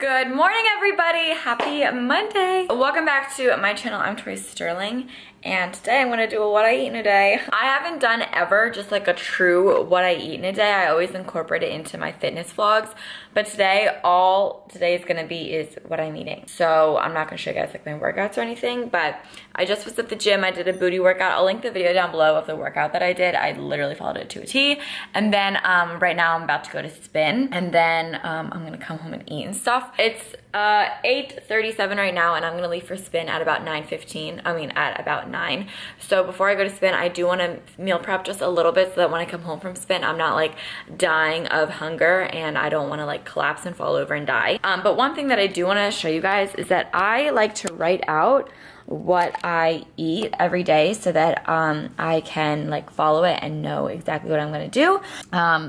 Good morning, everybody. Happy Monday. Welcome back to my channel. I'm Tori Sterling, and today I'm gonna do a what I eat in a day. I haven't done ever just like a true what I eat in a day. I always incorporate it into my fitness vlogs, but today, all today is gonna be is what I'm eating. So I'm not gonna show you guys like my workouts or anything, but I just was at the gym. I did a booty workout. I'll link the video down below of the workout that I did. I literally followed it to a T. And then right now I'm about to go to spin, and then I'm gonna come home and eat and stuff. It's 8:37 right now, and I'm gonna leave for spin at about 9:15. I mean, at about 9. So before I go to spin, I do want to meal prep just a little bit so that when I come home from spin, I'm not like dying of hunger, and I don't want to like collapse and fall over and die. But one thing that I do want to show you guys is that I like to write out what I eat every day so that I can like follow it and know exactly what I'm gonna do.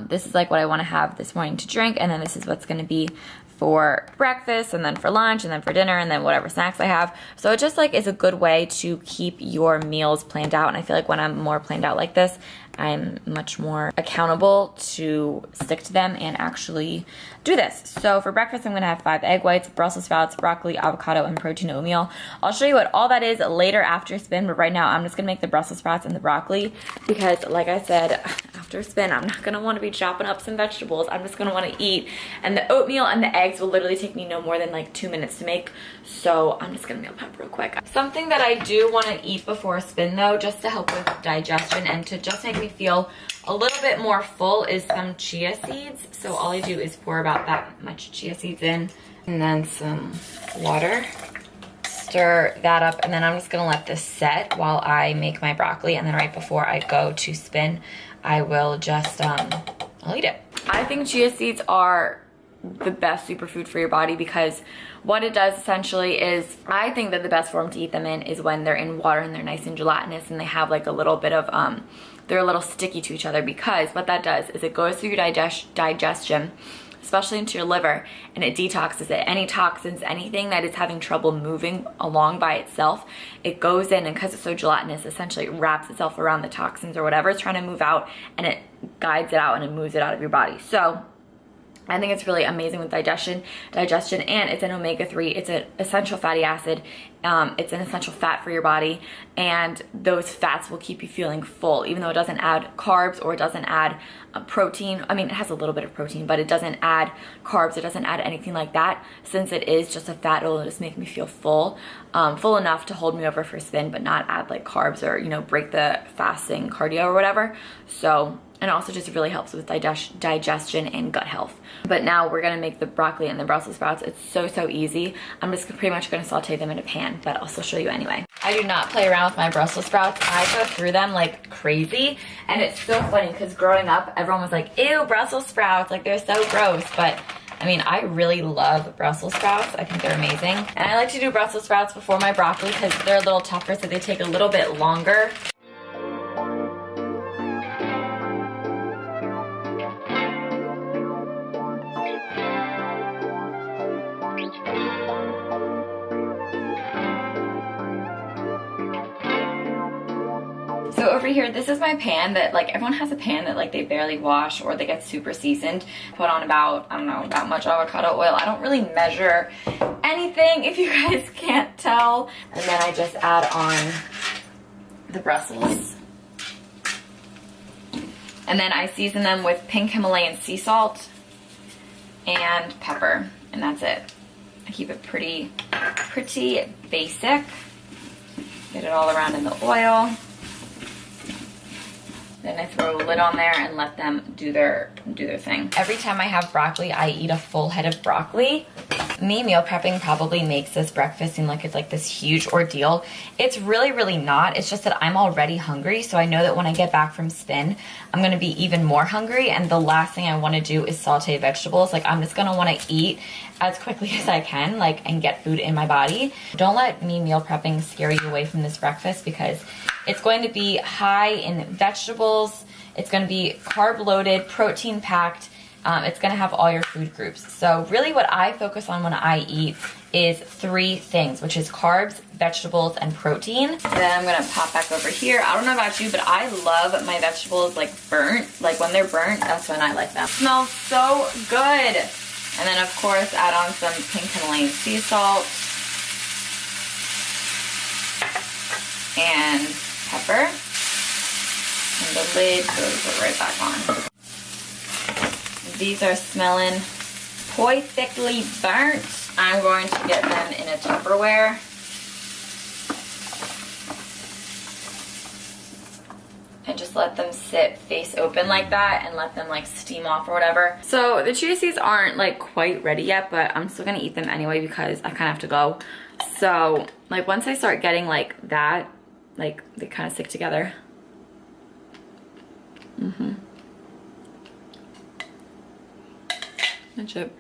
This is like what I want to have this morning to drink, and then this is what's gonna be for breakfast, and then for lunch, and then for dinner, and then whatever snacks I have. So it just like is a good way to keep your meals planned out, and I feel like when I'm more planned out like this, I'm much more accountable to stick to them and actually do this. So for breakfast, I'm gonna have 5 egg whites, Brussels sprouts, broccoli, avocado, and protein oatmeal. I'll show you what all that is later after spin, but right now I'm just gonna make the Brussels sprouts and the broccoli because, like I said, after spin, I'm not gonna wanna be chopping up some vegetables. I'm just gonna wanna eat. And the oatmeal and the eggs will literally take me no more than like 2 minutes to make. So I'm just gonna meal prep real quick. Something that I do wanna eat before spin though, just to help with digestion and to just make me feel a little bit more full, is some chia seeds. So all I do is pour about that much chia seeds in, and then some water. Stir that up, and then I'm just gonna let this set while I make my broccoli, and then right before I go to spin, I will just, I'll eat it. I think chia seeds are the best superfood for your body because what it does essentially is, I think that the best form to eat them in is when they're in water and they're nice and gelatinous and they have like a little bit of, they're a little sticky to each other, because what that does is it goes through your digestion, especially into your liver, and it detoxes it. Any toxins, anything that is having trouble moving along by itself, it goes in, and because it's so gelatinous, essentially it wraps itself around the toxins or whatever it's trying to move out, and it guides it out and it moves it out of your body. So I think it's really amazing with digestion, and it's an omega-3. It's an essential fatty acid. It's an essential fat for your body, and those fats will keep you feeling full, even though it doesn't add carbs or it doesn't add protein. I mean, it has a little bit of protein, but it doesn't add carbs. It doesn't add anything like that. Since it is just a fat, it'll just make me feel full, full enough to hold me over for a spin, but not add like carbs or, you know, break the fasting cardio or whatever. So, and it also just really helps with digestion and gut health. But now we're gonna make the broccoli and the Brussels sprouts. It's so easy. I'm just pretty much gonna saute them in a pan, but I'll still show you anyway. I do not play around with my Brussels sprouts. I go through them like crazy, and it's so funny because growing up, everyone was like, ew, Brussels sprouts, like they're so gross, but I mean, I really love Brussels sprouts. I think they're amazing. And I like to do Brussels sprouts before my broccoli because they're a little tougher, so they take a little bit longer. So over here, this is my pan that like everyone has a pan that like they barely wash or they get super seasoned. Put on about, I don't know, that much avocado oil. I don't really measure anything if you guys can't tell. And then I just add on the Brussels. And then I season them with pink Himalayan sea salt and pepper, and that's it. I keep it pretty basic. Get it all around in the oil. Then I throw a lid on there and let them do their thing. Every time I have broccoli, I eat a full head of broccoli. Me meal prepping probably makes this breakfast seem like it's like this huge ordeal. It's really not. It's just that I'm already hungry, so I know that when I get back from spin, I'm gonna be even more hungry, and the last thing I wanna do is saute vegetables. Like, I'm just gonna wanna eat as quickly as I can, like, and get food in my body. Don't let me meal prepping scare you away from this breakfast, because it's going to be high in vegetables, it's going to be carb loaded, protein packed, it's going to have all your food groups. So really what I focus on when I eat is 3 things, which is carbs, vegetables, and protein. Then I'm going to pop back over here. I don't know about you, but I love my vegetables like burnt. Like when they're burnt, that's when I like them. Smells so good. And then of course add on some pink Himalayan sea salt and pepper. And the lid goes right back on. These are smelling perfectly burnt. I'm going to get them in a Tupperware. And just let them sit face open like that and let them like steam off or whatever. So the chia seeds aren't like quite ready yet, but I'm still gonna eat them anyway because I kind of have to go. So like once I start getting like that, like they kind of stick together. That's it.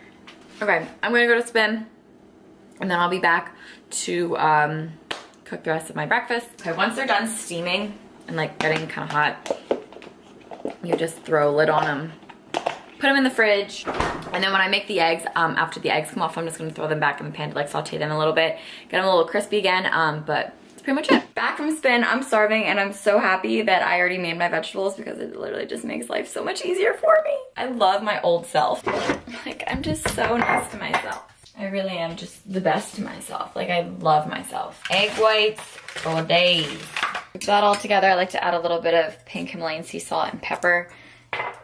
Okay, I'm gonna go to spin and then I'll be back to cook the rest of my breakfast. Okay, once they're done steaming and like getting kind of hot, you just throw a lid on them, put them in the fridge, and then when I make the eggs, after the eggs come off, I'm just gonna throw them back in the pan to like saute them a little bit, get them a little crispy again, but that's pretty much it. Back from spin, I'm starving and I'm so happy that I already made my vegetables because it literally just makes life so much easier for me. I love my old self. Like, I'm just so nice to myself. I really am just the best to myself. Like, I love myself. Egg whites for days. Put that all together. I like to add a little bit of pink Himalayan sea salt and pepper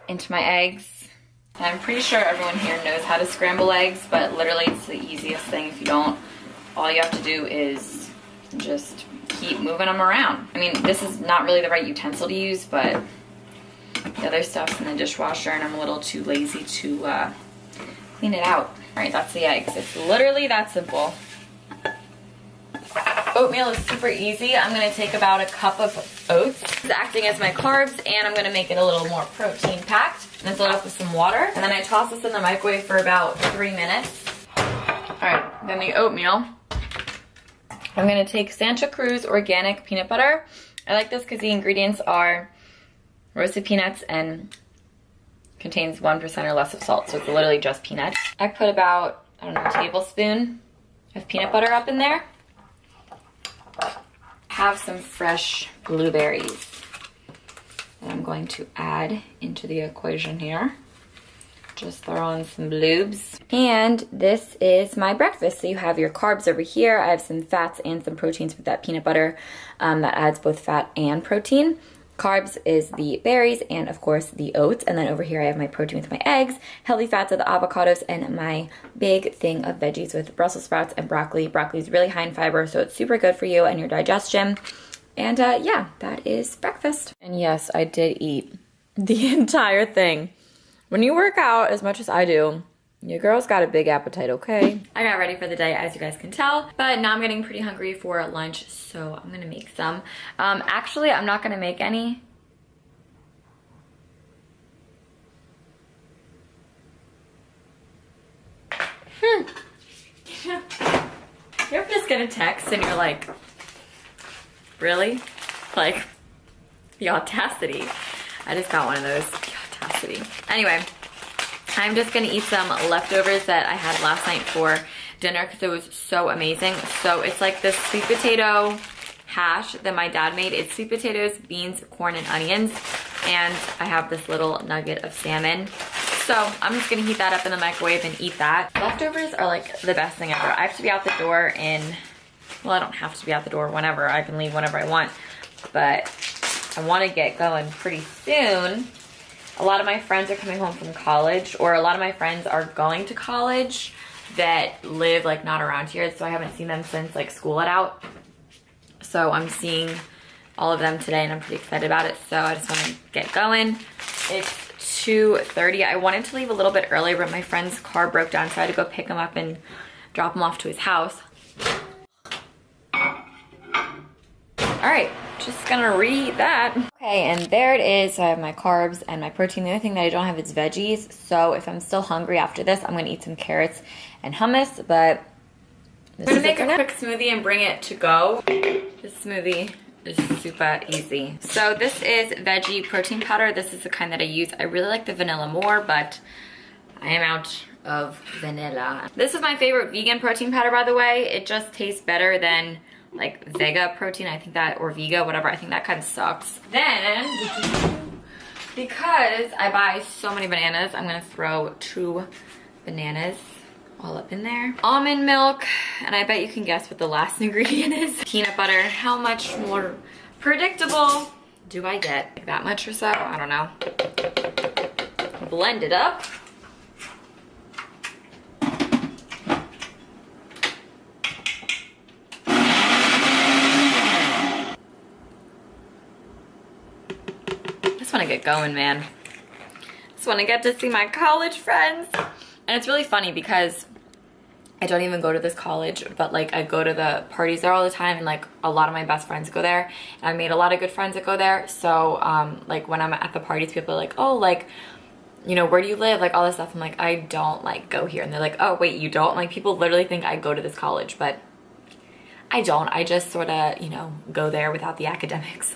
into my eggs. And I'm pretty sure everyone here knows how to scramble eggs, but literally it's the easiest thing. If you don't, all you have to do is just keep moving them around. I mean, this is not really the right utensil to use, but the other stuff's in the dishwasher and I'm a little too lazy to clean it out. All right, that's the eggs. It's literally that simple. Oatmeal is super easy. I'm gonna take about a cup of oats. It's acting as my carbs, and I'm gonna make it a little more protein packed. And then fill it up with some water. And then I toss this in the microwave for about 3 minutes. All right, then the oatmeal. I'm gonna take Santa Cruz organic peanut butter. I like this because the ingredients are roasted peanuts and contains 1% or less of salt, so it's literally just peanuts. I put about, I don't know, a tablespoon of peanut butter up in there. Have some fresh blueberries that I'm going to add into the equation here. Just throw on some blues. And this is my breakfast. So you have your carbs over here. I have some fats and some proteins with that peanut butter that adds both fat and protein. Carbs is the berries and of course the oats. And then over here I have my protein with my eggs, healthy fats of the avocados, and my big thing of veggies with Brussels sprouts and broccoli. Broccoli is really high in fiber, so it's super good for you and your digestion. And yeah, that is breakfast. And yes, I did eat the entire thing. When you work out as much as I do, your girl's got a big appetite, okay? I got ready for the day, as you guys can tell, but now I'm getting pretty hungry for lunch, so I'm gonna make some. Actually, I'm not gonna make any. You ever just get a text and you're like, really? Like, the audacity. I just got one of those. The audacity. Anyway. I'm just gonna eat some leftovers that I had last night for dinner because it was so amazing. So it's like this sweet potato hash that my dad made. It's sweet potatoes, beans, corn, and onions. And I have this little nugget of salmon. So I'm just gonna heat that up in the microwave and eat that. Leftovers are like the best thing ever. I have to be out the door in, well, I don't have to be out the door whenever. I can leave whenever I want. But I wanna get going pretty soon. A lot of my friends are coming home from college, or a lot of my friends are going to college that live like not around here, so I haven't seen them since like school let out. So I'm seeing all of them today and I'm pretty excited about it, so I just want to get going. It's 2:30. I wanted to leave a little bit earlier, but my friend's car broke down, so I had to go pick him up and drop him off to his house. All right, just gonna read that. Okay, and there it is. So I have my carbs and my protein. The only thing that I don't have is veggies. So if I'm still hungry after this, I'm gonna eat some carrots and hummus, but I'm gonna make a quick smoothie and bring it to go. This smoothie is super easy. So this is veggie protein powder. This is the kind that I use. I really like the vanilla more, but I am out of vanilla. This is my favorite vegan protein powder, by the way. It just tastes better than like Vega protein, I think that, or Vega, whatever, I think that kind of sucks. Then, because I buy so many bananas, I'm gonna throw 2 bananas all up in there. Almond milk, and I bet you can guess what the last ingredient is. Peanut butter. How much more predictable do I get? Like that much or so? I don't know. Blend it up. Just want to get going, man. Just want to get to see my college friends. And it's really funny because I don't even go to this college, but like I go to the parties there all the time, and like a lot of my best friends go there, and I made a lot of good friends that go there. So like when I'm at the parties, people are like, oh, like, you know, where do you live? Like all this stuff. I'm like, I don't like go here. And they're like, oh wait, you don't? Like people literally think I go to this college, but I don't. I just sort of, you know, go there without the academics.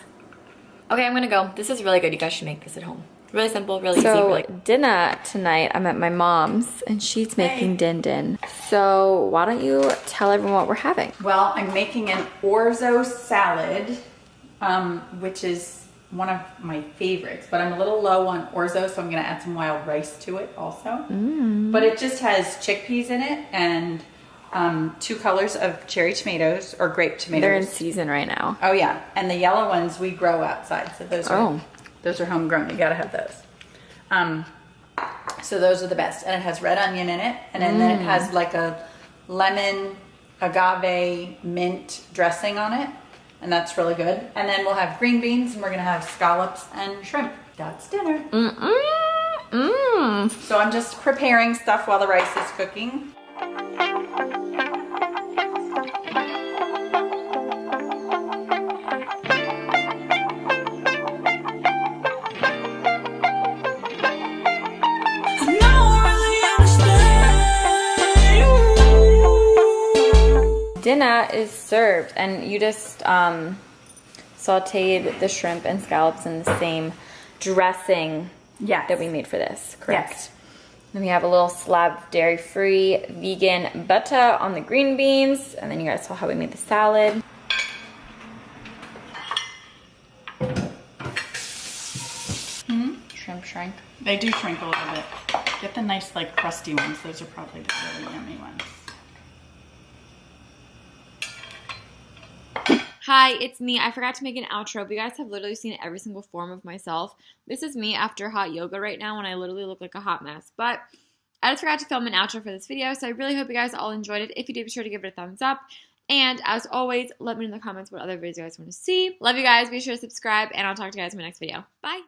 Okay, I'm gonna go. This is really good. You guys should make this at home. Really simple, really easy. So dinner tonight, I'm at my mom's and she's making din din. So why don't you tell everyone what we're having? Well, I'm making an orzo salad, which is one of my favorites, but I'm a little low on orzo, so I'm gonna add some wild rice to it also. But it just has chickpeas in it and 2 colors of cherry tomatoes or grape tomatoes. They're in season right now. Oh yeah, and the yellow ones we grow outside, so those are those are homegrown. You gotta have those. So those are the best, and it has red onion in it, and then it has like a lemon, agave, mint dressing on it, and that's really good. And then we'll have green beans, and we're gonna have scallops and shrimp. That's dinner. So I'm just preparing stuff while the rice is cooking. Dinner is served, and you just sauteed the shrimp and scallops in the same dressing that we made for this, correct? Yes. Then we have a little slab of dairy-free vegan butter on the green beans, and then you guys saw how we made the salad. Shrimp shrink. They do shrink a little bit. Get the nice like crusty ones. Those are probably the really yummy ones. Hi, it's me. I forgot to make an outro, but you guys have literally seen every single form of myself. This is me after hot yoga right now, and I literally look like a hot mess. But I just forgot to film an outro for this video, so I really hope you guys all enjoyed it. If you did, be sure to give it a thumbs up. And as always, let me know in the comments what other videos you guys want to see. Love you guys. Be sure to subscribe, and I'll talk to you guys in my next video. Bye.